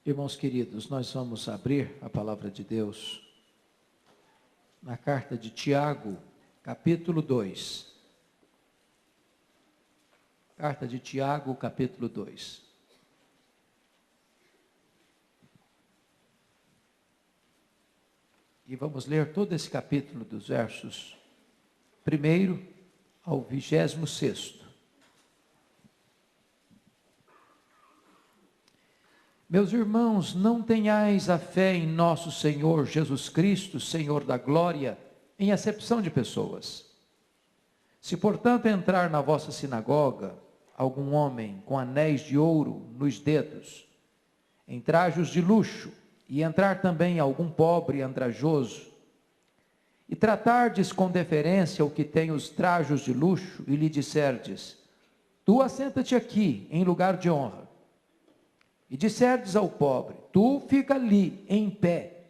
Irmãos queridos, nós vamos abrir a palavra de Deus na carta de Tiago, capítulo 2. Carta de Tiago, capítulo 2. E vamos ler todo esse capítulo dos versos 1º ao 26º. Meus irmãos, não tenhais a fé em nosso Senhor Jesus Cristo, Senhor da glória, em acepção de pessoas. Se, portanto, entrar na vossa sinagoga algum homem com anéis de ouro nos dedos, em trajos de luxo, e entrar também algum pobre andrajoso, e tratardes com deferência o que tem os trajos de luxo, e lhe disserdes: tu assenta-te aqui, em lugar de honra. E disserdes ao pobre: tu fica ali, em pé,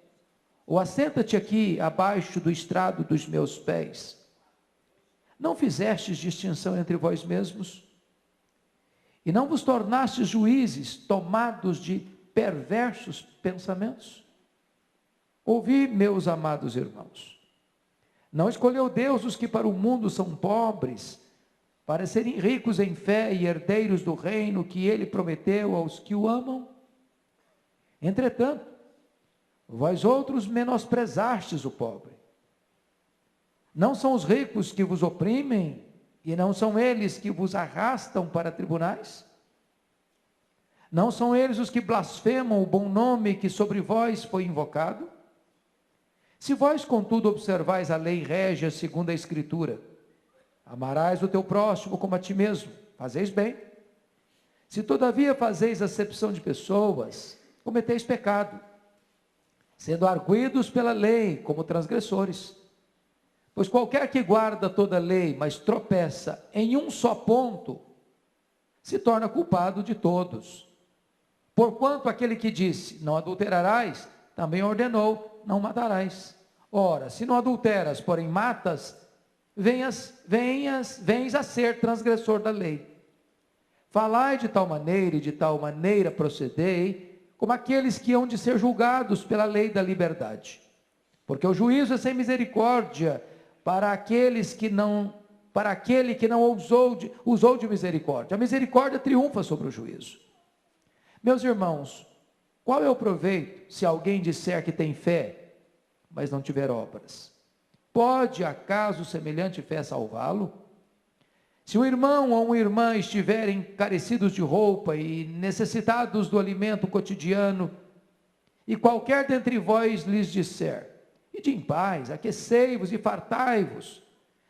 ou assenta-te aqui, abaixo do estrado dos meus pés. Não fizestes distinção entre vós mesmos? E não vos tornastes juízes, tomados de perversos pensamentos? Ouvi, meus amados irmãos, não escolheu Deus os que para o mundo são pobres, para serem ricos em fé e herdeiros do reino que ele prometeu aos que o amam? Entretanto, vós outros menosprezastes o pobre. Não são os ricos que vos oprimem, e não são eles que vos arrastam para tribunais? Não são eles os que blasfemam o bom nome que sobre vós foi invocado? Se vós, contudo, observais a lei régia segundo a Escritura: amarás o teu próximo como a ti mesmo, fazeis bem. Se todavia fazeis acepção de pessoas, cometeis pecado, sendo arguidos pela lei como transgressores. Pois qualquer que guarda toda a lei, mas tropeça em um só ponto, se torna culpado de todos. Porquanto aquele que disse: não adulterarás, também ordenou: não matarás. Ora, se não adulteras, porém matas, vens a ser transgressor da lei. Falai de tal maneira e de tal maneira procedei, como aqueles que hão de ser julgados pela lei da liberdade. Porque o juízo é sem misericórdia para aquele que não usou de misericórdia. A misericórdia triunfa sobre o juízo. Meus irmãos, qual é o proveito se alguém disser que tem fé, mas não tiver obras? Pode acaso semelhante fé salvá-lo? Se um irmão ou uma irmã estiverem carecidos de roupa e necessitados do alimento cotidiano, e qualquer dentre vós lhes disser: ide em paz, aquecei-vos e fartai-vos,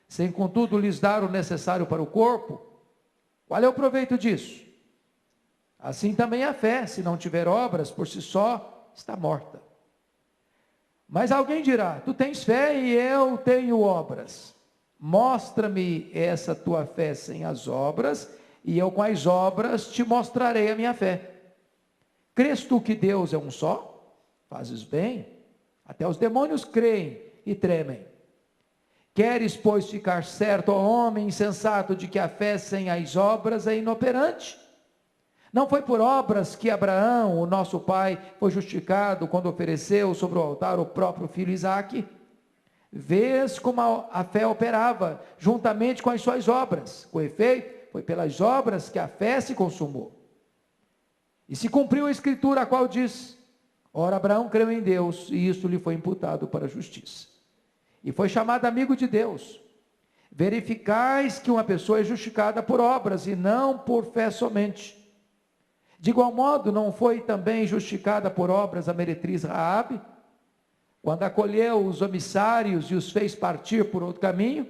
sem contudo lhes dar o necessário para o corpo, qual é o proveito disso? Assim também a fé, se não tiver obras, por si só, está morta. Mas alguém dirá: tu tens fé e eu tenho obras. Mostra-me essa tua fé sem as obras, e eu com as obras te mostrarei a minha fé. Crês tu que Deus é um só? Fazes bem. Até os demônios creem e tremem. Queres, pois, ficar certo, ó homem insensato, de que a fé sem as obras é inoperante? Não foi por obras que Abraão, o nosso pai, foi justificado quando ofereceu sobre o altar o próprio filho Isaque? Vês como a fé operava, juntamente com as suas obras. Com efeito, foi pelas obras que a fé se consumou. E se cumpriu a Escritura, a qual diz: ora, Abraão creu em Deus, e isto lhe foi imputado para a justiça. E foi chamado amigo de Deus. Verificais que uma pessoa é justificada por obras, e não por fé somente. De igual modo, não foi também justificada por obras a meretriz Raabe, quando acolheu os homissários e os fez partir por outro caminho?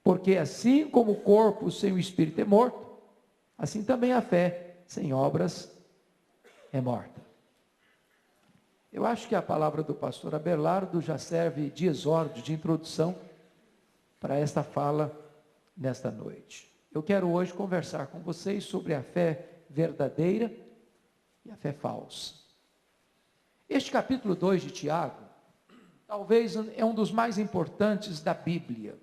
Porque assim como o corpo sem o espírito é morto, assim também a fé sem obras é morta. Eu acho que a palavra do pastor Abelardo já serve de exórdio, de introdução para esta fala nesta noite. Eu quero hoje conversar com vocês sobre a fé verdadeira e a fé falsa. Este capítulo 2 de Tiago, talvez é um dos mais importantes da Bíblia.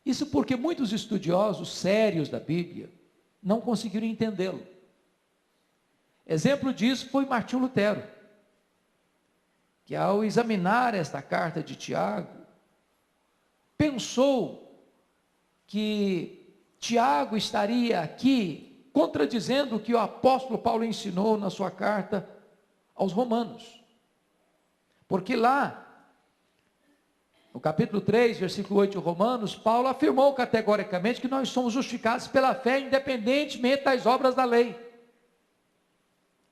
Isso porque muitos estudiosos sérios da Bíblia não conseguiram entendê-lo. Exemplo disso foi Martinho Lutero, que ao examinar esta carta de Tiago, pensou que Tiago estaria aqui contradizendo o que o apóstolo Paulo ensinou na sua carta aos Romanos. Porque lá, no capítulo 3, versículo 8 de Romanos, Paulo afirmou categoricamente que nós somos justificados pela fé, independentemente das obras da lei.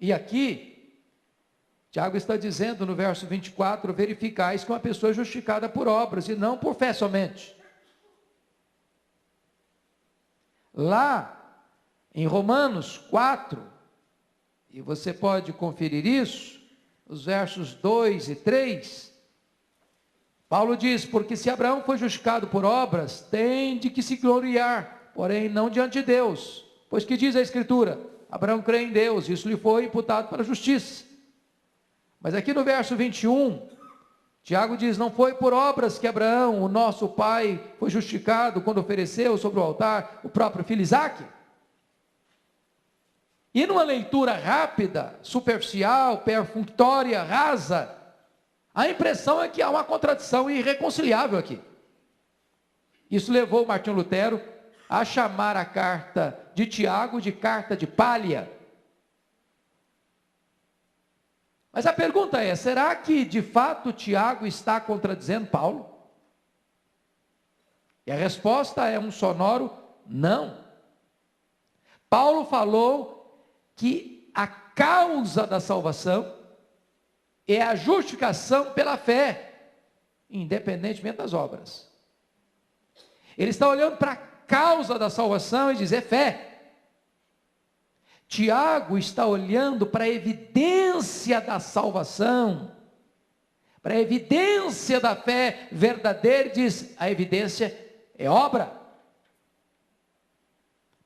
E aqui, Tiago está dizendo no verso 24, verificais que uma pessoa é justificada por obras e não por fé somente. Lá, em Romanos 4, e você pode conferir isso, os versos 2 e 3, Paulo diz, porque se Abraão foi justificado por obras, tem de que se gloriar, porém não diante de Deus, pois que diz a Escritura, Abraão crê em Deus, isso lhe foi imputado para a justiça. Mas aqui no verso 21, Tiago diz, não foi por obras que Abraão, o nosso pai, foi justificado quando ofereceu sobre o altar o próprio filho Isaque. E numa leitura rápida, superficial, perfunctória, rasa, a impressão é que há uma contradição irreconciliável aqui. Isso levou Martinho Lutero a chamar a carta de Tiago de carta de palha. Mas a pergunta é, será que de fato Tiago está contradizendo Paulo? E a resposta é um sonoro não. Paulo falou que a causa da salvação é a justificação pela fé, independentemente das obras. Ele está olhando para a causa da salvação e diz, é fé. Tiago está olhando para a evidência da salvação, para a evidência da fé verdadeira, e diz, a evidência é obra.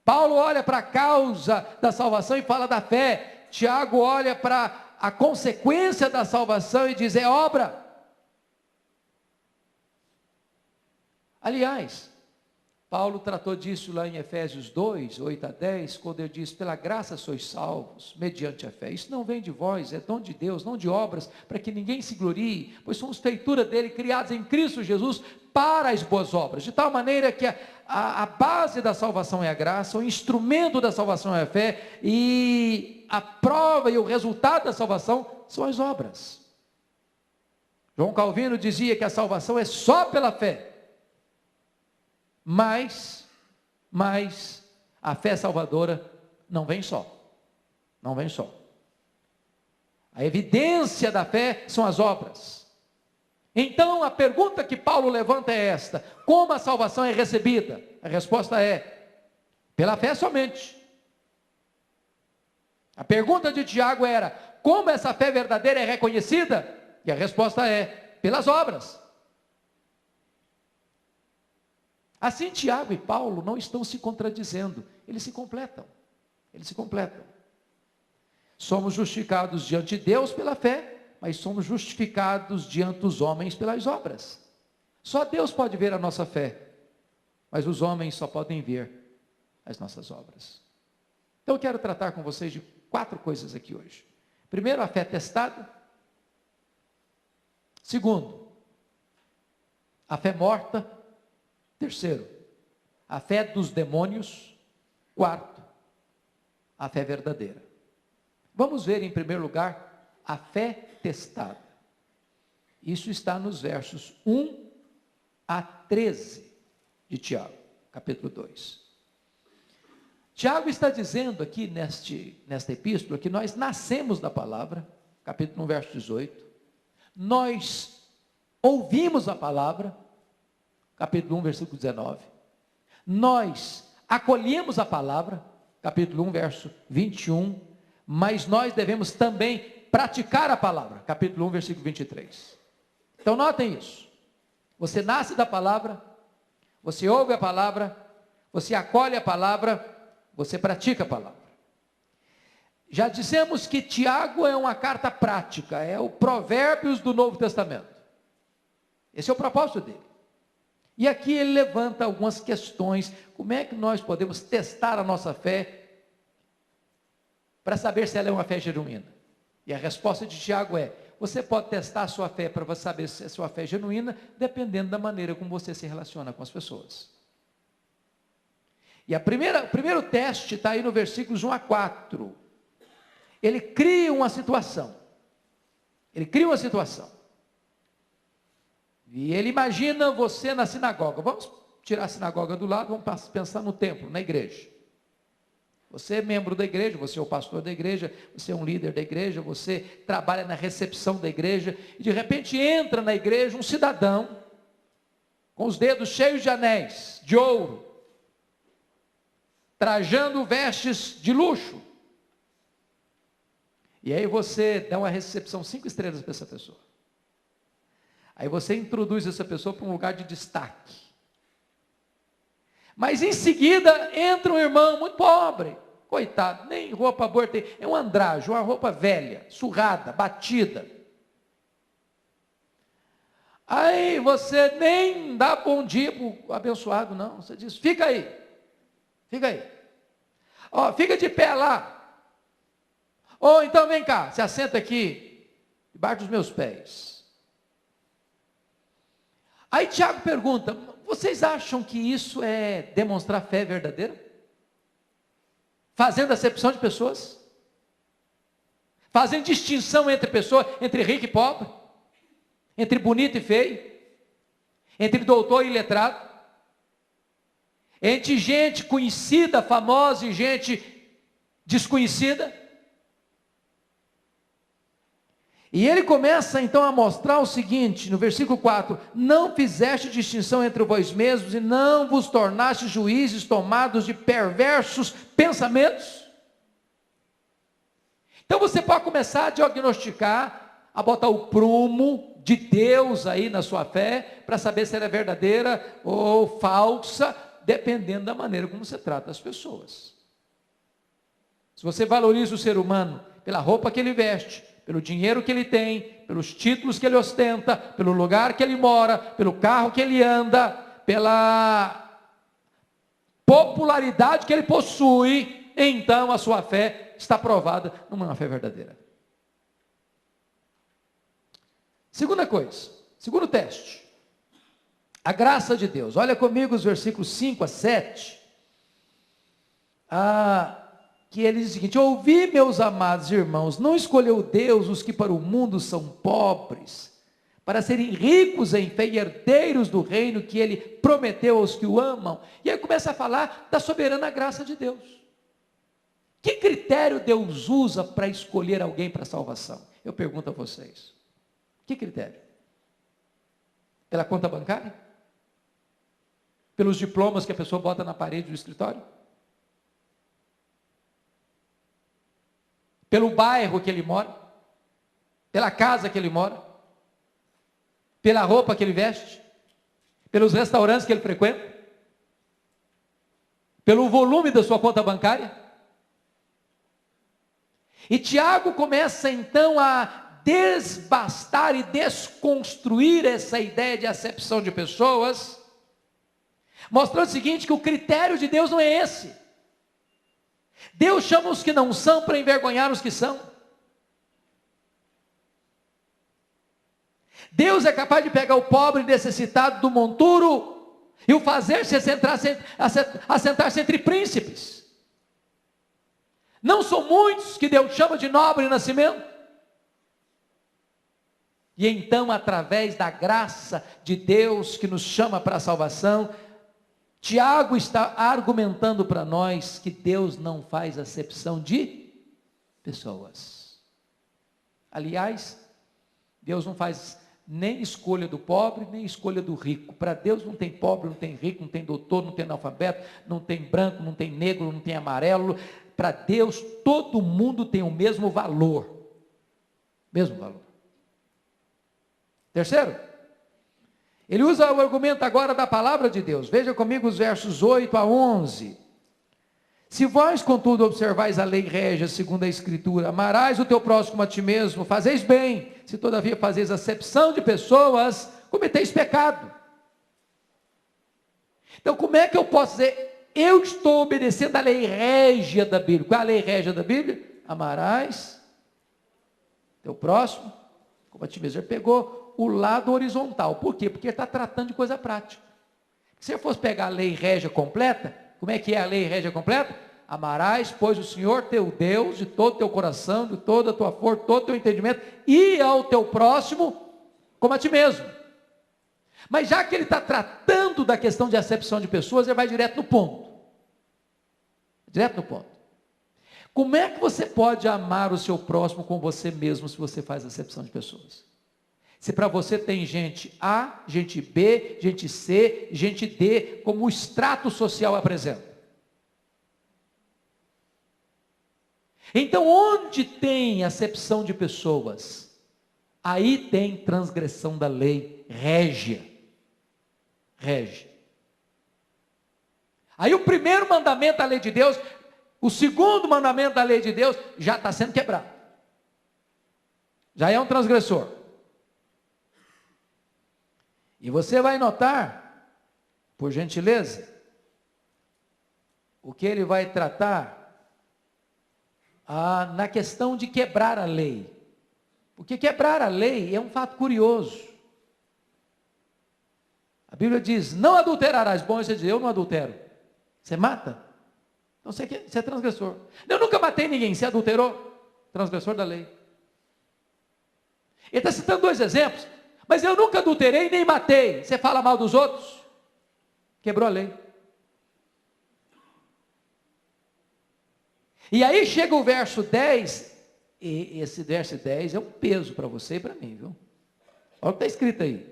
Paulo olha para a causa da salvação e fala da fé. Tiago olha para a consequência da salvação e diz, é obra. Aliás, Paulo tratou disso lá em Efésios 2, 8 a 10, quando ele diz, pela graça sois salvos, mediante a fé. Isso não vem de vós, é dom de Deus, não de obras, para que ninguém se glorie, pois somos feitura dele, criados em Cristo Jesus, para as boas obras. De tal maneira que a base da salvação é a graça, o instrumento da salvação é a fé, e a prova e o resultado da salvação são as obras. João Calvino dizia que a salvação é só pela fé, mas a fé salvadora não vem só, não vem só. A evidência da fé são as obras. Então a pergunta que Paulo levanta é esta: como a salvação é recebida? A resposta é, pela fé somente. A pergunta de Tiago era, como essa fé verdadeira é reconhecida? E a resposta é, pelas obras. Assim Tiago e Paulo não estão se contradizendo, eles se completam, Somos justificados diante de Deus pela fé, mas somos justificados diante dos homens pelas obras. Só Deus pode ver a nossa fé, mas os homens só podem ver as nossas obras. Então eu quero tratar com vocês de 4 coisas aqui hoje. Primeiro, a fé testada. Segundo, a fé morta. Terceiro, a fé dos demônios. Quarto, a fé verdadeira. Vamos ver em primeiro lugar a fé testada. Isso está nos versos 1 a 13 de Tiago, capítulo 2. Tiago está dizendo aqui nesta epístola que nós nascemos da palavra, capítulo 1, verso 18. Nós ouvimos a palavra, capítulo 1, versículo 19. Nós acolhemos a palavra, capítulo 1, verso 21. Mas nós devemos também praticar a palavra, capítulo 1, versículo 23. Então notem isso. Você nasce da palavra, você ouve a palavra, você acolhe a palavra, você pratica a palavra. Já dissemos que Tiago é uma carta prática, é o Provérbios do Novo Testamento. Esse é o propósito dele. E aqui ele levanta algumas questões. Como é que nós podemos testar a nossa fé? para saber se ela é uma fé genuína? E a resposta de Tiago é: você pode testar a sua fé para saber se a sua fé é genuína, dependendo da maneira como você se relaciona com as pessoas. E o primeiro teste está aí no versículos 1 a 4. Ele cria uma situação. E ele imagina você na sinagoga. Vamos tirar a sinagoga do lado, vamos pensar no templo, na igreja. Você é membro da igreja, você é o pastor da igreja, você é um líder da igreja, você trabalha na recepção da igreja, e de repente entra na igreja um cidadão, com os dedos cheios de anéis, de ouro, trajando vestes de luxo. E aí você dá uma recepção 5 estrelas para essa pessoa. Aí você introduz essa pessoa para um lugar de destaque. Mas em seguida entra um irmão muito pobre, coitado, nem roupa boa tem, é um andrajo, uma roupa velha, surrada, batida. Aí você nem dá bom dia para o abençoado, não. Você diz: fica aí. Ó, fica de pé lá. Ou então vem cá, se assenta aqui, debaixo dos meus pés. Aí Tiago pergunta: vocês acham que isso é demonstrar fé verdadeira? Fazendo acepção de pessoas? Fazendo distinção entre pessoas, entre rico e pobre? Entre bonito e feio? Entre doutor e letrado? Entre gente conhecida, famosa e gente desconhecida? E ele começa então a mostrar o seguinte, no versículo 4: não fizeste distinção entre vós mesmos e não vos tornaste juízes tomados de perversos pensamentos. Então você pode começar a diagnosticar, a botar o prumo de Deus aí na sua fé, para saber se ela é verdadeira ou falsa, dependendo da maneira como você trata as pessoas. Se você valoriza o ser humano pela roupa que ele veste, pelo dinheiro que ele tem, pelos títulos que ele ostenta, pelo lugar que ele mora, pelo carro que ele anda, pela popularidade que ele possui, então a sua fé está provada numa fé verdadeira. Segunda coisa, segundo teste, a graça de Deus. Olha comigo os versículos 5 a 7. Que ele diz o seguinte: ouvi, meus amados irmãos, não escolheu Deus os que para o mundo são pobres, para serem ricos em fé e herdeiros do reino que ele prometeu aos que o amam. E aí começa a falar da soberana graça de Deus. Que critério Deus usa para escolher alguém para a salvação? Eu pergunto a vocês. Que critério? Pela conta bancária? Pelos diplomas que a pessoa bota na parede do escritório? Pelo bairro que ele mora? Pela casa que ele mora? Pela roupa que ele veste? Pelos restaurantes que ele frequenta? Pelo volume da sua conta bancária? E Tiago começa então a desbastar e desconstruir essa ideia de acepção de pessoas, mostrando o seguinte: que o critério de Deus não é esse. Deus chama os que não são para envergonhar os que são. Deus é capaz de pegar o pobre necessitado do monturo e o fazer se assentar-se entre príncipes. Não são muitos que Deus chama de nobre nascimento? E então, através da graça de Deus que nos chama para a salvação, Tiago está argumentando para nós que Deus não faz acepção de pessoas. Aliás, Deus não faz nem escolha do pobre, nem escolha do rico. Para Deus não tem pobre, não tem rico, não tem doutor, não tem analfabeto, não tem branco, não tem negro, não tem amarelo. Para Deus todo mundo tem o mesmo valor. Mesmo valor. Terceiro, ele usa o argumento agora da palavra de Deus. Veja comigo os versos 8 a 11. Se vós, contudo, observais a lei régia segundo a Escritura, amarás o teu próximo a ti mesmo, fazeis bem. Se todavia fazeis acepção de pessoas, cometeis pecado. Então, como é que eu posso dizer, eu estou obedecendo a lei régia da Bíblia? Qual é a lei régia da Bíblia? amarás teu próximo como a ti mesmo. Ele pegou o lado horizontal. Por quê? Porque ele está tratando de coisa prática. Se eu fosse pegar a lei régia completa, como é que é a lei régia completa? Amarás, pois, o Senhor teu Deus de todo o teu coração, de toda a tua força, todo o teu entendimento, e ao teu próximo como a ti mesmo. Mas já que ele está tratando da questão de acepção de pessoas, ele vai direto no ponto. Direto no ponto. Como é que você pode amar o seu próximo com você mesmo se você faz acepção de pessoas? Se para você tem gente A, gente B, gente C, gente D, como o extrato social apresenta. Então, onde tem acepção de pessoas, aí tem transgressão da lei régia. Rege. Aí o primeiro mandamento da lei de Deus, o segundo mandamento da lei de Deus, já está sendo quebrado. Já é um transgressor. E você vai notar, por gentileza, o que ele vai tratar na questão de quebrar a lei. Porque quebrar a lei é um fato curioso. A Bíblia diz, não adulterarás. Bom, você diz, eu não adultero. Você mata? Então você é transgressor. Eu nunca matei ninguém, você adulterou? Transgressor da lei. Ele está citando dois exemplos. Mas eu nunca adulterei nem matei. Você fala mal dos outros? Quebrou a lei. E aí chega o verso 10, e esse verso 10 é um peso para você e para mim, viu? Olha o que está escrito aí.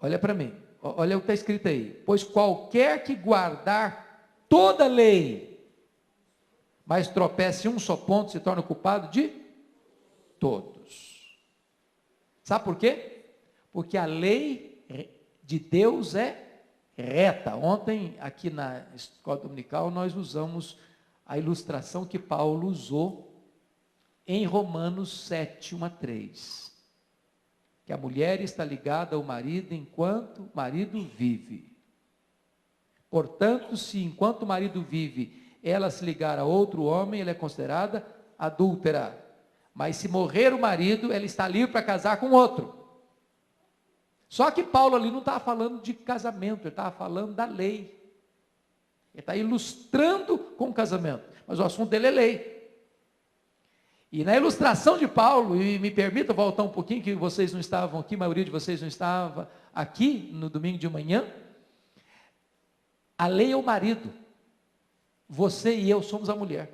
Olha para mim, olha o que está escrito aí. Pois qualquer que guardar toda a lei, mas tropece um só ponto, se torna culpado de todos. Sabe por quê? Porque a lei de Deus é reta. Ontem, aqui na escola dominical, nós usamos a ilustração que Paulo usou em Romanos 7, 1 a 3. Que a mulher está ligada ao marido enquanto o marido vive. Portanto, se enquanto o marido vive, ela se ligar a outro homem, ela é considerada adúltera. Mas se morrer o marido, ela está livre para casar com outro. Só que Paulo ali não estava falando de casamento, ele estava falando da lei. Ele está ilustrando com o casamento, mas o assunto dele é lei. E na ilustração de Paulo, e me permita voltar um pouquinho, que vocês não estavam aqui, a maioria de vocês não estava aqui no domingo de manhã. A lei é o marido, você e eu somos a mulher.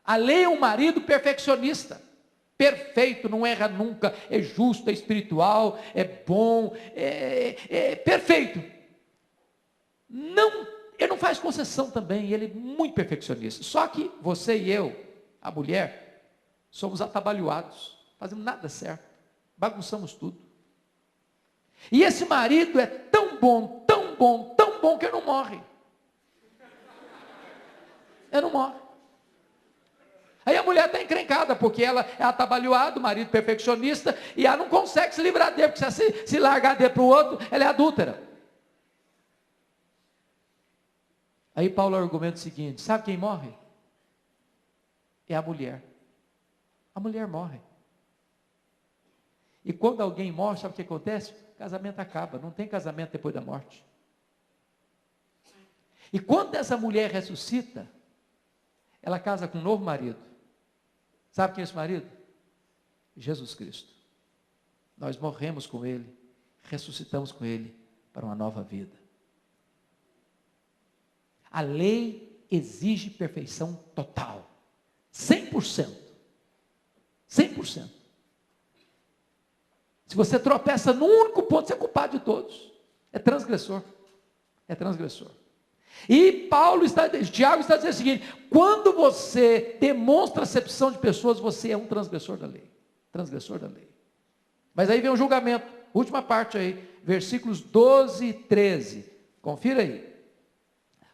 A lei é um marido perfeccionista. Perfeito, não erra nunca, é justo, é espiritual, é bom, é perfeito. Não, ele não faz concessão também, ele é muito perfeccionista. Só que você e eu, a mulher, somos atabalhoados, fazemos nada certo, bagunçamos tudo. E esse marido é tão bom, tão bom, tão bom que ele não morre. Ele não morre. Aí a mulher está encrencada, porque ela é atabalhoada, o marido perfeccionista, e ela não consegue se livrar dele, porque se largar dele para o outro, ela é adúltera. Aí Paulo argumenta o seguinte, sabe quem morre? É a mulher. A mulher morre. E quando alguém morre, sabe o que acontece? O casamento acaba, não tem casamento depois da morte. E quando essa mulher ressuscita, ela casa com um novo marido. Sabe quem é esse marido? Jesus Cristo. Nós morremos com Ele, ressuscitamos com Ele para uma nova vida. A lei exige perfeição total. 100%. 100%. Se você tropeça num único ponto, você é culpado de todos. É transgressor. É transgressor. E Tiago está dizendo o seguinte, quando você demonstra acepção de pessoas, você é um transgressor da lei. Transgressor da lei. Mas aí vem o julgamento, última parte aí, versículos 12 e 13. Confira aí.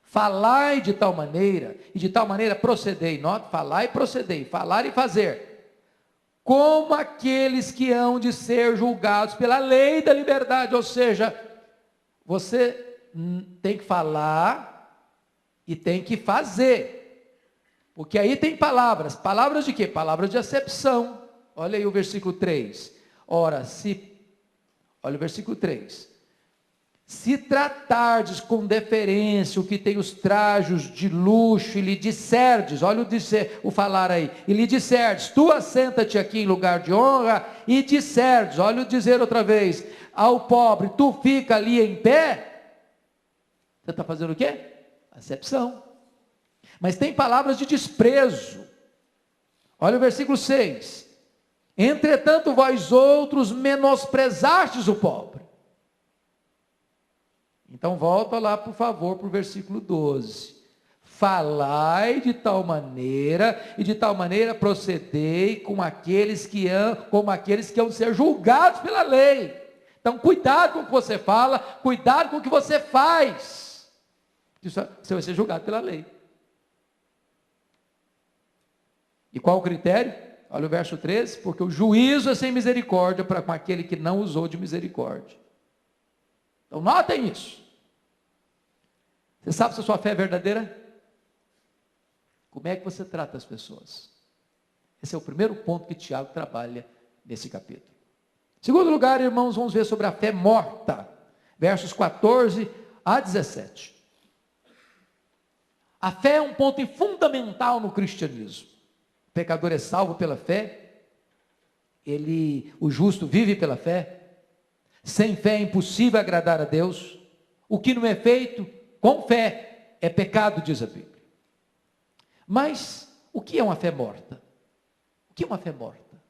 Falai de tal maneira, e de tal maneira procedei. Nota, falai e procedei, falar e fazer. Como aqueles que hão de ser julgados pela lei da liberdade. Ou seja, você tem que falar E tem que fazer. Porque aí tem palavras. Palavras de quê? Palavras de acepção. Olha aí o versículo 3. Ora, olha o versículo 3. Se tratardes com deferência o que tem os trajos de luxo e lhe disserdes, olha o falar aí, e lhe disserdes, tu assenta-te aqui em lugar de honra, e disserdes, olha o dizer outra vez, ao pobre, tu fica ali em pé, você está fazendo o quê? Acepção. Mas tem palavras de desprezo. Olha o versículo 6. Entretanto, vós outros menosprezastes o pobre. Então, volta lá, por favor, para o versículo 12. Falai de tal maneira, e de tal maneira procedei como aqueles que hão de ser julgados pela lei. Então, cuidado com o que você fala, cuidado com o que você faz. Você vai ser julgado pela lei. E qual o critério? Olha o verso 13, porque o juízo é sem misericórdia para com aquele que não usou de misericórdia. Então, notem isso. Você sabe se a sua fé é verdadeira? Como é que você trata as pessoas? Esse é o primeiro ponto que Tiago trabalha nesse capítulo. Segundo lugar, irmãos, vamos ver sobre a fé morta. Versos 14 a 17. A fé é um ponto fundamental no cristianismo. O pecador é salvo pela fé. O justo vive pela fé. Sem fé é impossível agradar a Deus. O que não é feito com fé é pecado, diz a Bíblia. Mas o que é uma fé morta? O que é uma fé morta?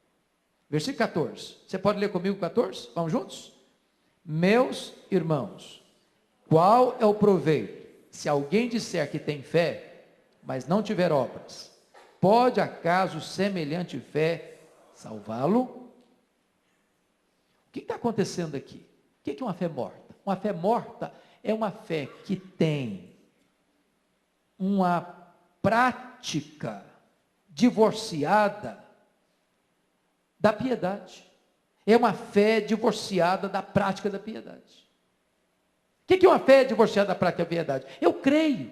Versículo 14. Você pode ler comigo 14? Vamos juntos? Meus irmãos, qual é o proveito se alguém disser que tem fé, mas não tiver obras? Pode acaso semelhante fé salvá-lo? O que está acontecendo aqui? O que é uma fé morta? Uma fé morta é uma fé que tem uma prática divorciada da piedade. É uma fé divorciada da prática da piedade. O que é uma fé divorciada da prática da piedade? Eu creio.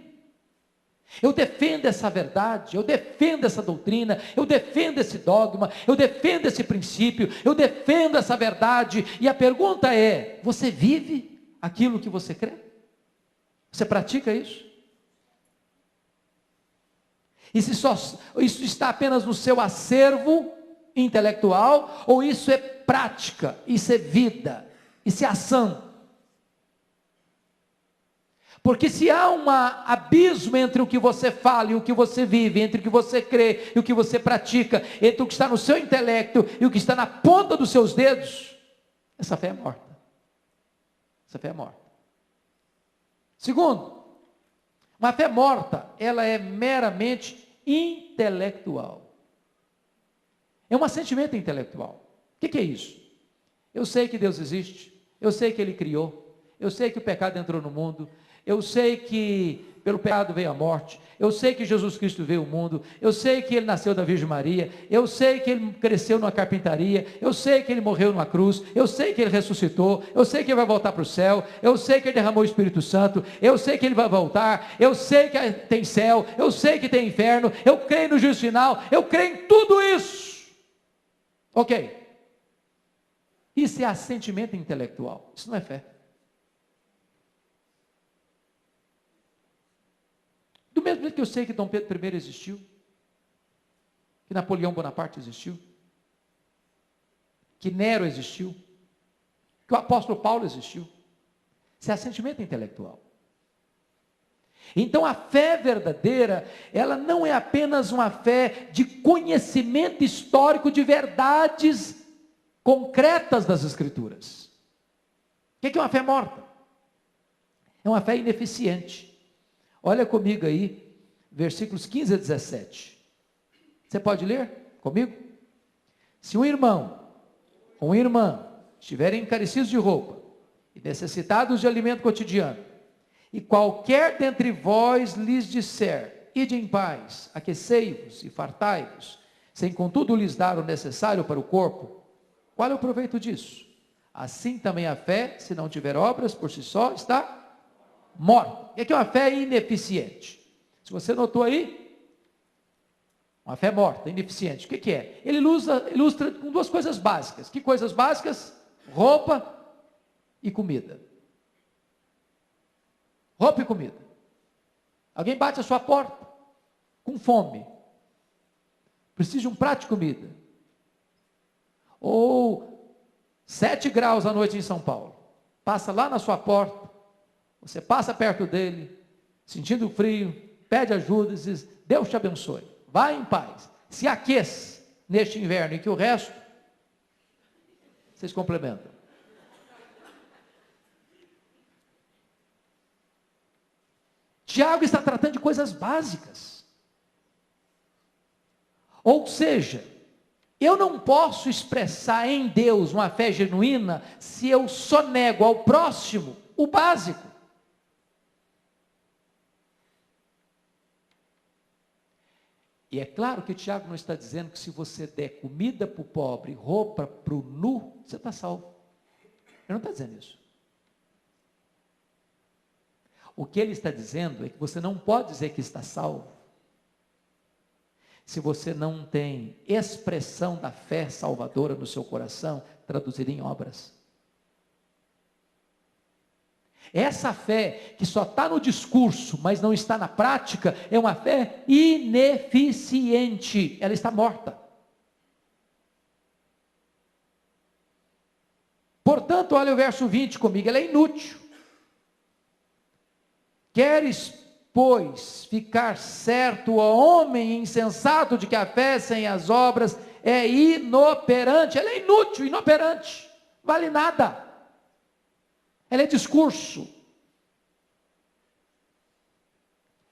Eu defendo essa verdade, eu defendo essa doutrina, eu defendo esse dogma, eu defendo esse princípio, eu defendo essa verdade. E a pergunta é: você vive aquilo que você crê? Você pratica isso? E se isso está apenas no seu acervo intelectual, ou isso é prática, isso é vida, isso é ação? Porque se há um abismo entre o que você fala e o que você vive, entre o que você crê e o que você pratica, entre o que está no seu intelecto e o que está na ponta dos seus dedos, essa fé é morta. Essa fé é morta. Segundo, uma fé morta, ela é meramente intelectual. É um assentimento intelectual. O que é isso? Eu sei que Deus existe, eu sei que Ele criou, eu sei que o pecado entrou no mundo, eu sei que pelo pecado veio a morte, eu sei que Jesus Cristo veio ao mundo, eu sei que Ele nasceu da Virgem Maria, eu sei que Ele cresceu numa carpintaria, eu sei que Ele morreu numa cruz, eu sei que Ele ressuscitou, eu sei que Ele vai voltar para o céu, eu sei que Ele derramou o Espírito Santo, eu sei que Ele vai voltar, eu sei que tem céu, eu sei que tem inferno, eu creio no juízo final, eu creio em tudo isso. Ok. Isso é assentimento intelectual, isso não é fé. Do mesmo jeito que eu sei que Dom Pedro I existiu, que Napoleão Bonaparte existiu, que Nero existiu, que o apóstolo Paulo existiu. Isso é assentimento intelectual. Então a fé verdadeira, ela não é apenas uma fé de conhecimento histórico de verdades concretas das Escrituras. O que é uma fé morta? É uma fé ineficiente. Olha comigo aí, versículos 15 a 17. Você pode ler comigo? Se um irmão ou uma irmã estiverem encarecidos de roupa e necessitados de alimento cotidiano, e qualquer dentre vós lhes disser: ide em paz, aquecei-vos e fartai-vos, sem contudo lhes dar o necessário para o corpo, qual é o proveito disso? Assim também a fé, se não tiver obras, por si só, está morta. O que é uma fé ineficiente? Se você notou aí, uma fé morta, ineficiente. O que é? Ele ilustra com duas coisas básicas. Que coisas básicas? Roupa e comida. Roupa e comida. Alguém bate a sua porta com fome. Precisa de um prato de comida. Ou 7 graus à noite em São Paulo. Passa lá na sua porta. Você passa perto dele, sentindo frio, pede ajuda e diz: Deus te abençoe. Vá em paz. Se aqueça neste inverno, e que o resto vocês complementam. Tiago está tratando de coisas básicas. Ou seja, eu não posso expressar em Deus uma fé genuína se eu só nego ao próximo o básico. E é claro que o Tiago não está dizendo que se você der comida para o pobre, roupa para o nu, você está salvo. Ele não está dizendo isso. O que ele está dizendo é que você não pode dizer que está salvo se você não tem expressão da fé salvadora no seu coração, traduzida em obras. Essa fé que só está no discurso, mas não está na prática, é uma fé ineficiente, ela está morta. Portanto, olha o verso 20 comigo, ela é inútil. Queres, pois, ficar certo, ó homem insensato, de que a fé sem as obras é inoperante. Ela é inútil, inoperante, vale nada. Ela é discurso.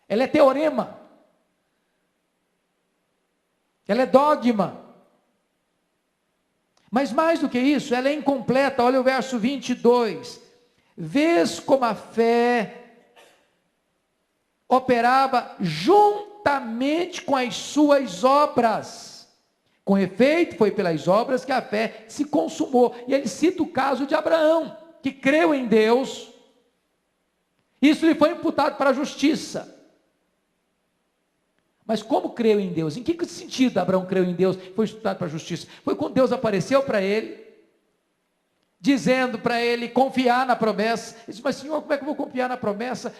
Ela é teorema. Ela é dogma. Mas mais do que isso, ela é incompleta. Olha o verso 22. Vês como a fé operava juntamente com as suas obras. Com efeito, foi pelas obras que a fé se consumou. E ele cita o caso de Abraão, que creu em Deus. Isso lhe foi imputado para a justiça. Mas como creu em Deus? Em que sentido Abraão creu em Deus e foi imputado para a justiça? Foi quando Deus apareceu para ele, dizendo para ele confiar na promessa. Ele disse: mas Senhor, como é que eu vou confiar na promessa?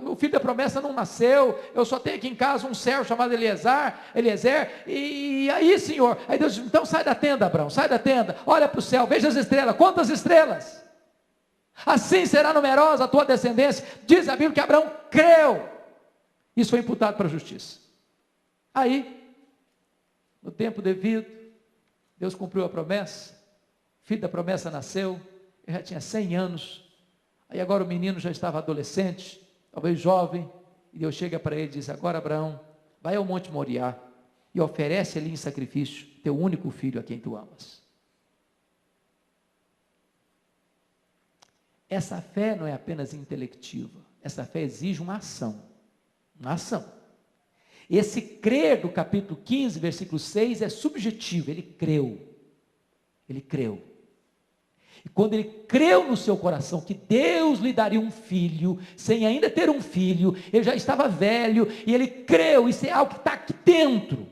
O filho da promessa não nasceu, eu só tenho aqui em casa um servo chamado Eliezer, e aí, Senhor? Aí Deus disse: então sai da tenda, Abraão, sai da tenda, olha para o céu, veja as estrelas. Quantas estrelas? Assim será numerosa a tua descendência. Diz a Bíblia que Abraão creu. Isso foi imputado para a justiça. Aí, no tempo devido, Deus cumpriu a promessa. O filho da promessa nasceu. Ele já tinha 100 anos. Aí agora o menino já estava adolescente, talvez jovem. E Deus chega para ele e diz: agora, Abraão, vai ao Monte Moriá e oferece ali em sacrifício teu único filho a quem tu amas. Essa fé não é apenas intelectiva, essa fé exige uma ação. Uma ação. Esse crer do capítulo 15, versículo 6 é subjetivo, ele creu. Ele creu. E quando ele creu no seu coração que Deus lhe daria um filho, sem ainda ter um filho, ele já estava velho, e ele creu, isso é algo que está aqui dentro.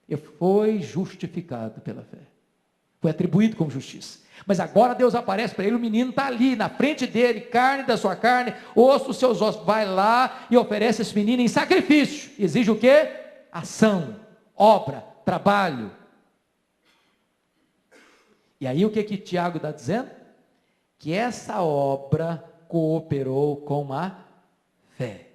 Ele foi justificado pela fé. Foi atribuído como justiça. Mas agora Deus aparece para ele, o menino está ali, na frente dele, carne da sua carne, osso dos seus ossos. Vai lá e oferece esse menino em sacrifício. Exige o quê? Ação, obra, trabalho. E aí o que Tiago está dizendo? Que essa obra cooperou com a fé.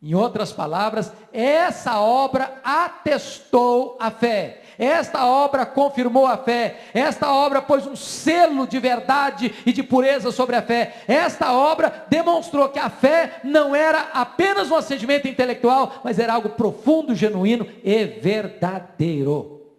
Em outras palavras, essa obra atestou a fé. Esta obra confirmou a fé. Esta obra pôs um selo de verdade e de pureza sobre a fé. Esta obra demonstrou que a fé não era apenas um acendimento intelectual, mas era algo profundo, genuíno e verdadeiro.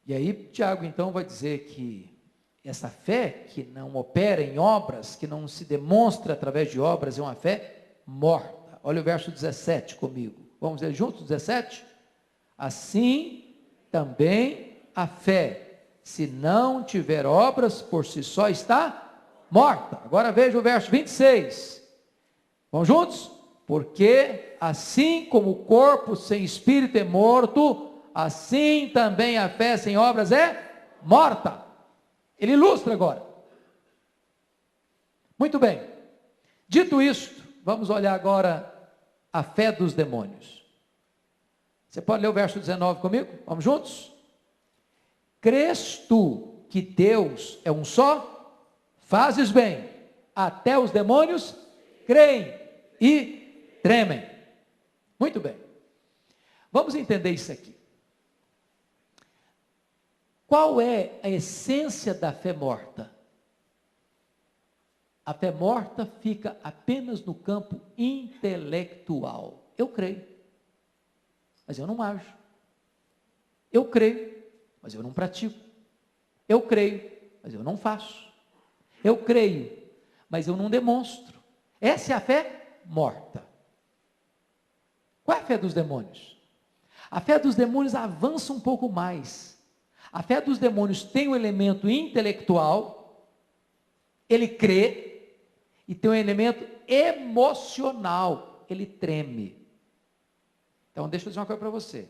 E aí Tiago então vai dizer que essa fé que não opera em obras, que não se demonstra através de obras, é uma fé morta. Olha o verso 17 comigo. Vamos ler juntos, 17? Assim também a fé, Se não tiver obras, por si só está morta. Agora veja o verso 26. Vamos juntos? Porque assim como o corpo sem espírito é morto, assim também a fé sem obras é morta. Ele ilustra agora. Muito bem. Dito isto, vamos olhar agora a fé dos demônios. Você pode ler o verso 19 comigo? Vamos juntos? Crês tu que Deus é um só? Fazes bem. Até os demônios creem e tremem. Muito bem. Vamos entender isso aqui. Qual é a essência da fé morta? A fé morta fica apenas no campo intelectual. Eu creio, mas eu não ajo. Eu creio, mas eu não pratico. Eu creio, mas eu não faço. Eu creio, mas eu não demonstro. Essa é a fé morta. Qual é a fé dos demônios? A fé dos demônios avança um pouco mais. A fé dos demônios tem um elemento intelectual, ele crê, e tem um elemento emocional, ele treme. Então deixa eu dizer uma coisa para você.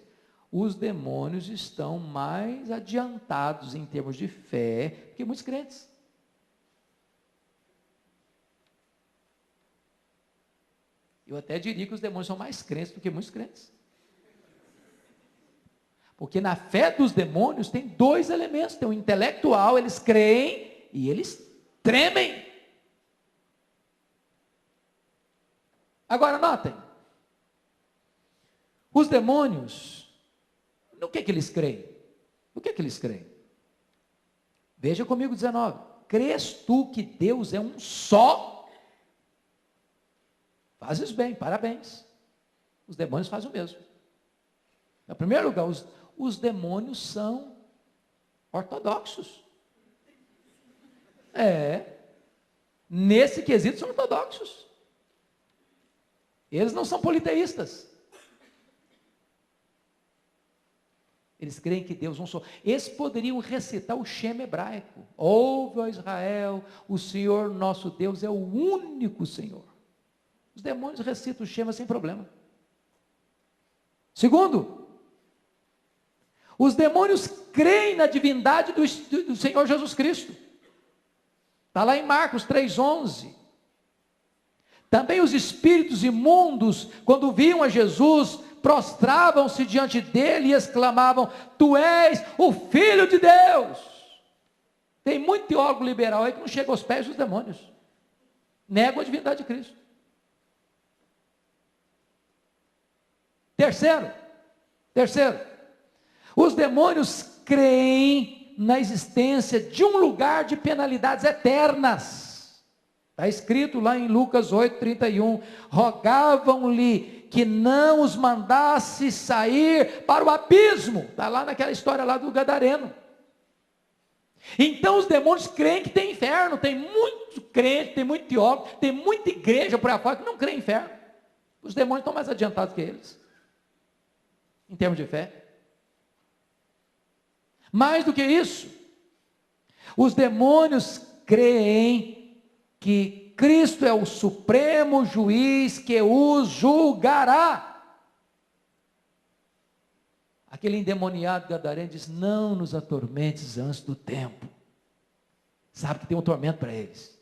Os demônios estão mais adiantados em termos de fé que muitos crentes. Eu até diria que os demônios são mais crentes do que muitos crentes. Porque na fé dos demônios tem dois elementos. Tem o intelectual, eles creem e eles tremem. Agora notem. Os demônios, no que eles creem? O que eles creem? Veja comigo 19. Crês tu que Deus é um só? Fazes bem, parabéns. Os demônios fazem o mesmo. Em primeiro lugar, os demônios são ortodoxos. Nesse quesito são ortodoxos. Eles não são politeístas. Eles creem que Deus é um só. Eles poderiam recitar o Shema hebraico. Ouve, ó Israel, o Senhor nosso Deus é o único Senhor. Os demônios recitam o Shema sem problema. Segundo, os demônios creem na divindade do Senhor Jesus Cristo. Está lá em Marcos 3,11. Também os espíritos imundos, quando viam a Jesus, prostravam-se diante dele e exclamavam: Tu és o Filho de Deus. Tem muito teólogo liberal aí que não chega aos pés dos demônios. Negam a divindade de Cristo. Terceiro, os demônios creem na existência de um lugar de penalidades eternas. Está escrito lá em Lucas 8,31, rogavam-lhe que não os mandasse sair para o abismo. Está lá naquela história lá do Gadareno. Então os demônios creem que tem inferno, tem muito crente, tem muito teólogo, tem muita igreja por aí fora que não crê em inferno. Os demônios estão mais adiantados que eles, em termos de fé. Mais do que isso, os demônios creem que Cristo é o supremo juiz que os julgará. Aquele endemoniado gadareno diz: não nos atormentes antes do tempo. Sabe que tem um tormento para eles.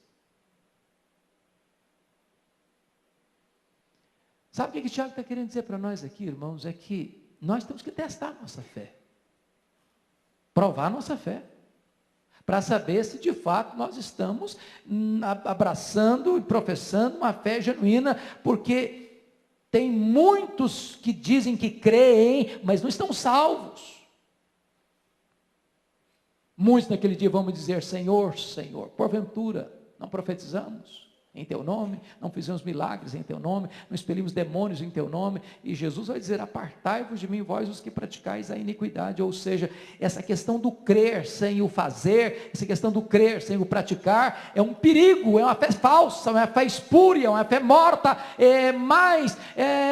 Sabe o que Tiago está querendo dizer para nós aqui, irmãos? É que nós temos que testar a nossa fé. Provar a nossa fé. Para saber se de fato nós estamos abraçando e professando uma fé genuína, porque tem muitos que dizem que creem, mas não estão salvos. Muitos naquele dia vão me dizer: Senhor, Senhor, porventura não profetizamos em Teu nome, não fizemos milagres em Teu nome, não expelimos demônios em Teu nome? E Jesus vai dizer: apartai-vos de mim, vós os que praticais a iniquidade. Ou seja, essa questão do crer sem o fazer, essa questão do crer sem o praticar, é um perigo, é uma fé falsa, é uma fé espúria, é uma fé morta. Mas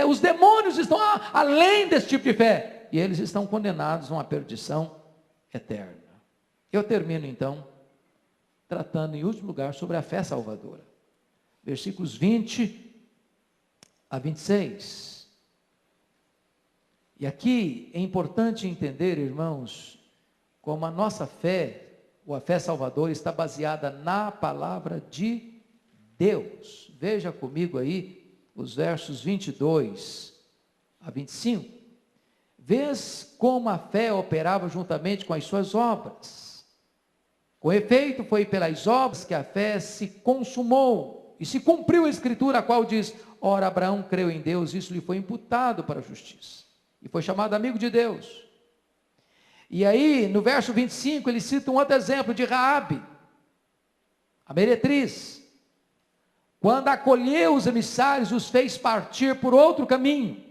os demônios estão além desse tipo de fé, e eles estão condenados a uma perdição eterna. Eu termino então, tratando em último lugar sobre a fé salvadora. Versículos 20 a 26. E aqui é importante entender, irmãos, como a nossa fé, ou a fé salvadora, está baseada na palavra de Deus. Veja comigo aí os versos 22 a 25. Vês como a fé operava juntamente com as suas obras. Com efeito, foi pelas obras que a fé se consumou, e se cumpriu a escritura, a qual diz: ora, Abraão creu em Deus, isso lhe foi imputado para a justiça, e foi chamado amigo de Deus. E aí, no verso 25, ele cita um outro exemplo de Raabe, a meretriz. Quando acolheu os emissários, os fez partir por outro caminho.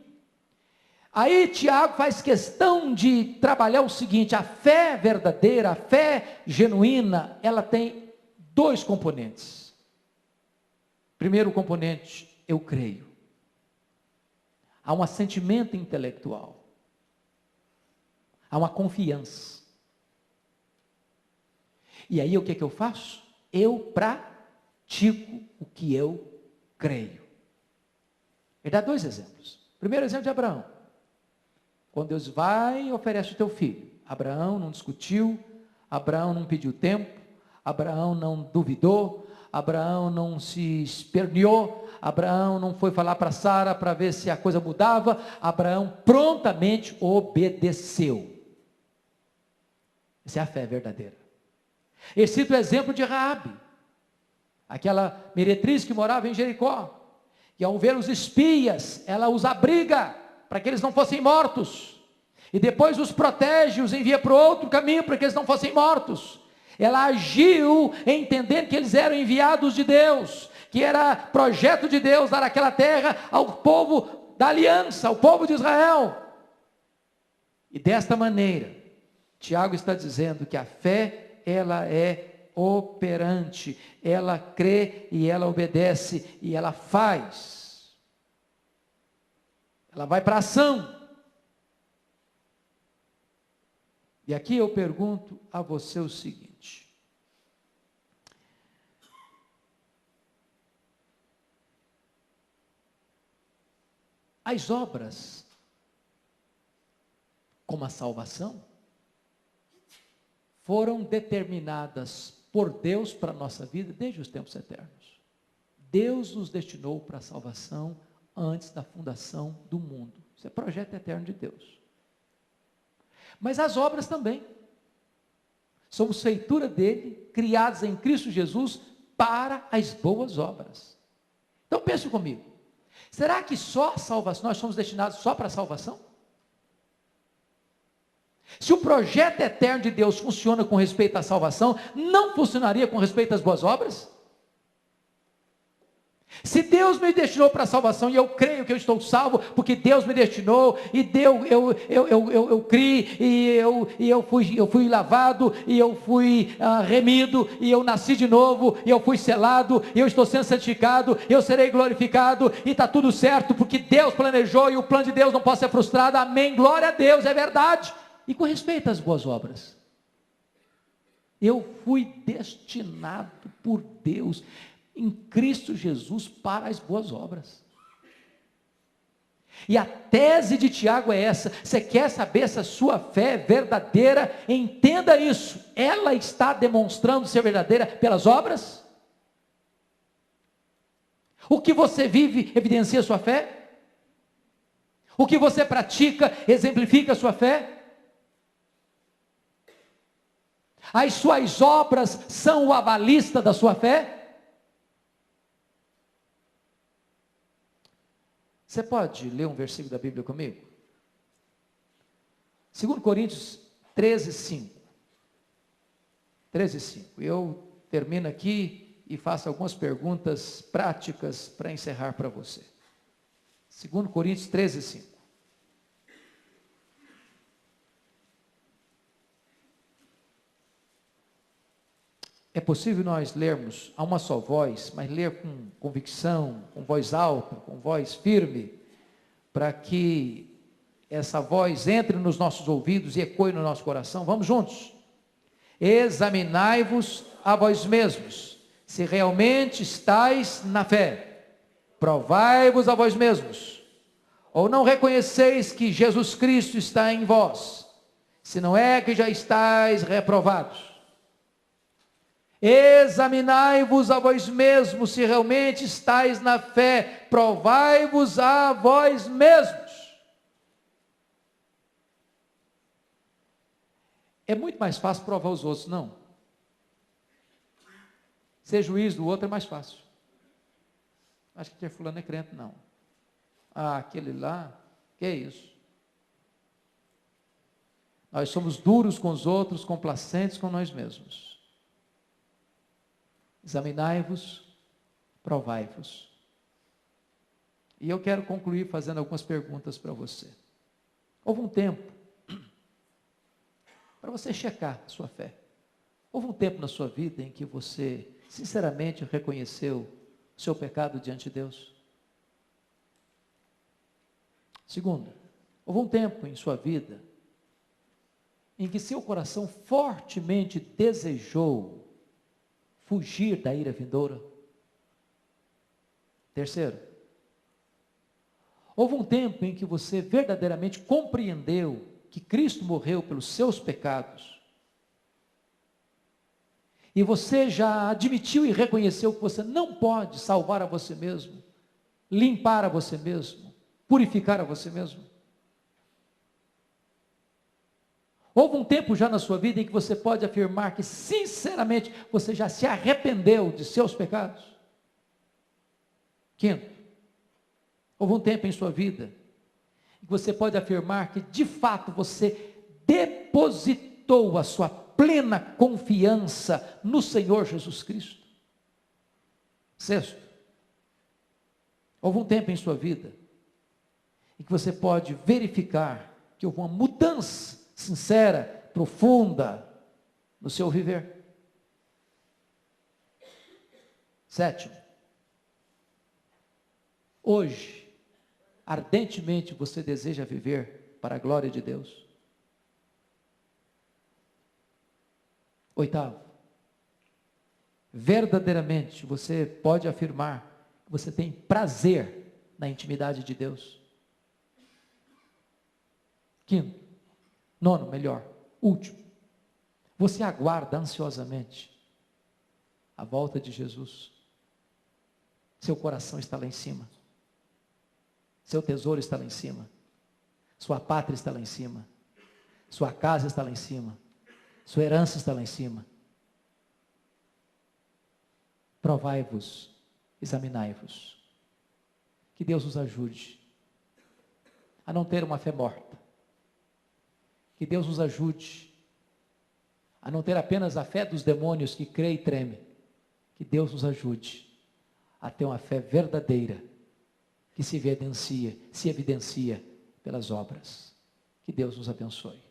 Aí Tiago faz questão de trabalhar o seguinte: a fé verdadeira, a fé genuína, ela tem dois componentes. Primeiro componente, eu creio. Há um assentimento intelectual. Há uma confiança. E aí o que eu faço? Eu pratico o que eu creio. Ele dá dois exemplos. Primeiro exemplo de Abraão. Quando Deus vai e oferece o teu filho. Abraão não discutiu, Abraão não pediu tempo, Abraão não duvidou, Abraão não se esperneou, Abraão não foi falar para Sara para ver se a coisa mudava, Abraão prontamente obedeceu. Essa é a fé verdadeira. Eu cito o exemplo de Raabe, aquela meretriz que morava em Jericó, que ao ver os espias, ela os abriga para que eles não fossem mortos, e depois os protege, os envia para outro caminho para que eles não fossem mortos. Ela agiu entendendo que eles eram enviados de Deus, que era projeto de Deus dar aquela terra ao povo da aliança, ao povo de Israel. E desta maneira, Tiago está dizendo que a fé, ela é operante, ela crê e ela obedece e ela faz. Ela vai para a ação. E aqui eu pergunto a você o seguinte: as obras, como a salvação, foram determinadas por Deus para a nossa vida desde os tempos eternos. Deus nos destinou para a salvação antes da fundação do mundo. Isso é projeto eterno de Deus. Mas as obras também. Somos feitura dele, criados em Cristo Jesus para as boas obras. Então pense comigo. Será que só a salvação, nós somos destinados só para a salvação? Se o projeto eterno de Deus funciona com respeito à salvação, não funcionaria com respeito às boas obras? Se Deus me destinou para a salvação, e eu creio que eu estou salvo, porque Deus me destinou, e eu criei, e eu fui lavado, e eu fui remido, e eu nasci de novo, e eu fui selado, e eu estou sendo santificado, eu serei glorificado, e está tudo certo, porque Deus planejou, e o plano de Deus não pode ser frustrado, amém, glória a Deus, é verdade. E com respeito às boas obras, eu fui destinado por Deus, em Cristo Jesus, para as boas obras. E a tese de Tiago é essa: você quer saber se a sua fé é verdadeira? Entenda isso, ela está demonstrando ser verdadeira pelas obras? O que você vive evidencia a sua fé? O que você pratica exemplifica a sua fé? As suas obras são o avalista da sua fé? Você pode ler um versículo da Bíblia comigo? 2 Coríntios 13:5. 13:5. Eu termino aqui e faço algumas perguntas práticas para encerrar para você. 2 Coríntios 13:5. É possível nós lermos a uma só voz, mas ler com convicção, com voz alta, com voz firme, para que essa voz entre nos nossos ouvidos e ecoe no nosso coração. Vamos juntos? Examinai-vos a vós mesmos, se realmente estáis na fé. Provai-vos a vós mesmos. Ou não reconheceis que Jesus Cristo está em vós, se não é que já estáis reprovados? Examinai-vos a vós mesmos, se realmente estáis na fé. Provai-vos a vós mesmos. É muito mais fácil provar os outros, não? Ser juiz do outro é mais fácil. Acho que fulano é crente, não. Ah, aquele lá, que é isso? Nós somos duros com os outros, complacentes com nós mesmos. Examinai-vos, provai-vos. E eu quero concluir fazendo algumas perguntas para você. Houve um tempo para você checar a sua fé. Houve um tempo na sua vida em que você, sinceramente, reconheceu o seu pecado diante de Deus? Segundo, houve um tempo em sua vida em que seu coração fortemente desejou fugir da ira vindoura? Terceiro, houve um tempo em que você verdadeiramente compreendeu que Cristo morreu pelos seus pecados, e você já admitiu e reconheceu que você não pode salvar a você mesmo, limpar a você mesmo, purificar a você mesmo? Houve um tempo já na sua vida em que você pode afirmar que, sinceramente, você já se arrependeu de seus pecados? Quinto, houve um tempo em sua vida em que você pode afirmar que, de fato, você depositou a sua plena confiança no Senhor Jesus Cristo? Sexto, houve um tempo em sua vida em que você pode verificar que houve uma mudança sincera, profunda no seu viver? Sétimo, hoje, ardentemente você deseja viver para a glória de Deus? Oitavo, verdadeiramente você pode afirmar que você tem prazer na intimidade de Deus? Quinto, nono, melhor, último, você aguarda ansiosamente a volta de Jesus? Seu coração está lá em cima, seu tesouro está lá em cima, sua pátria está lá em cima, sua casa está lá em cima, sua herança está lá em cima. Provai-vos, examinai-vos. Que Deus nos ajude a não ter uma fé morta. Que Deus nos ajude a não ter apenas a fé dos demônios que crê e treme. Que Deus nos ajude a ter uma fé verdadeira, que se evidencia pelas obras. Que Deus nos abençoe.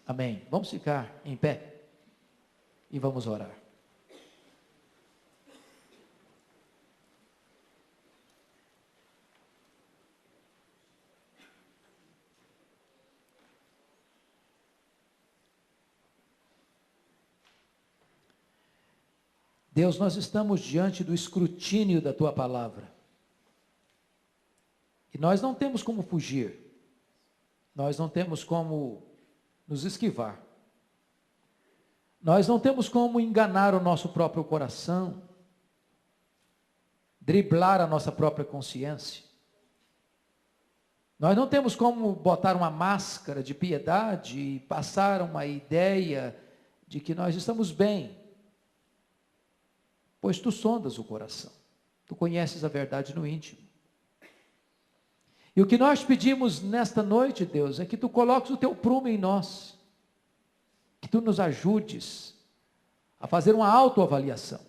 Amém. Vamos ficar em pé e vamos orar. Deus, nós estamos diante do escrutínio da Tua palavra. E nós não temos como fugir. Nós não temos como nos esquivar. Nós não temos como enganar o nosso próprio coração, driblar a nossa própria consciência. Nós não temos como botar uma máscara de piedade e passar uma ideia de que nós estamos bem, pois Tu sondas o coração, Tu conheces a verdade no íntimo. E o que nós pedimos nesta noite, Deus, é que Tu coloques o Teu prumo em nós, que Tu nos ajudes a fazer uma autoavaliação,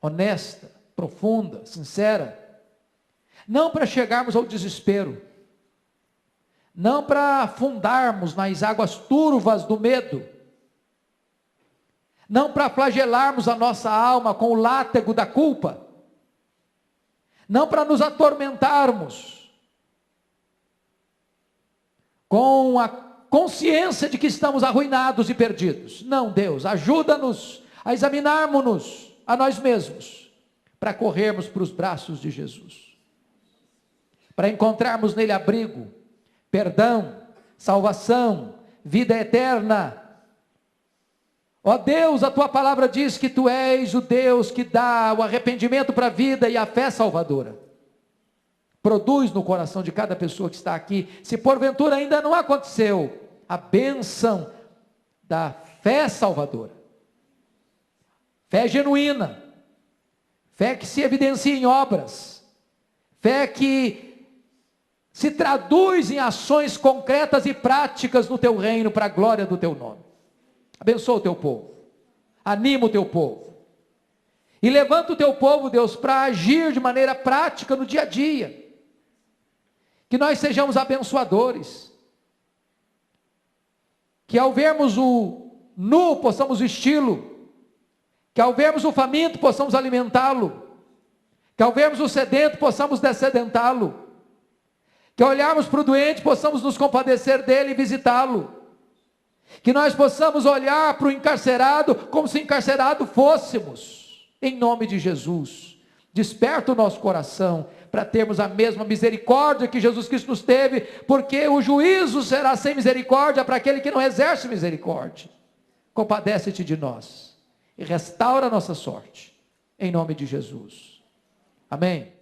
honesta, profunda, sincera, não para chegarmos ao desespero, não para afundarmos nas águas turvas do medo, não para flagelarmos a nossa alma com o látego da culpa, não para nos atormentarmos com a consciência de que estamos arruinados e perdidos. Não, Deus, ajuda-nos a examinarmos-nos a nós mesmos, para corrermos para os braços de Jesus, para encontrarmos nele abrigo, perdão, salvação, vida eterna. Ó Deus, a tua palavra diz que tu és o Deus que dá o arrependimento para a vida e a fé salvadora. Produz no coração de cada pessoa que está aqui, se porventura ainda não aconteceu, a bênção da fé salvadora. Fé genuína, fé que se evidencia em obras, fé que se traduz em ações concretas e práticas no teu reino, para a glória do teu nome. Abençoa o teu povo, anima o teu povo, e levanta o teu povo, Deus, para agir de maneira prática no dia a dia, que nós sejamos abençoadores, que ao vermos o nu possamos vesti-lo, que ao vermos o faminto possamos alimentá-lo, que ao vermos o sedento possamos dessedentá-lo, que ao olharmos para o doente possamos nos compadecer dele e visitá-lo, que nós possamos olhar para o encarcerado como se encarcerado fôssemos, em nome de Jesus. Desperta o nosso coração para termos a mesma misericórdia que Jesus Cristo nos teve, porque o juízo será sem misericórdia para aquele que não exerce misericórdia. Compadece-te de nós e restaura a nossa sorte, em nome de Jesus. Amém.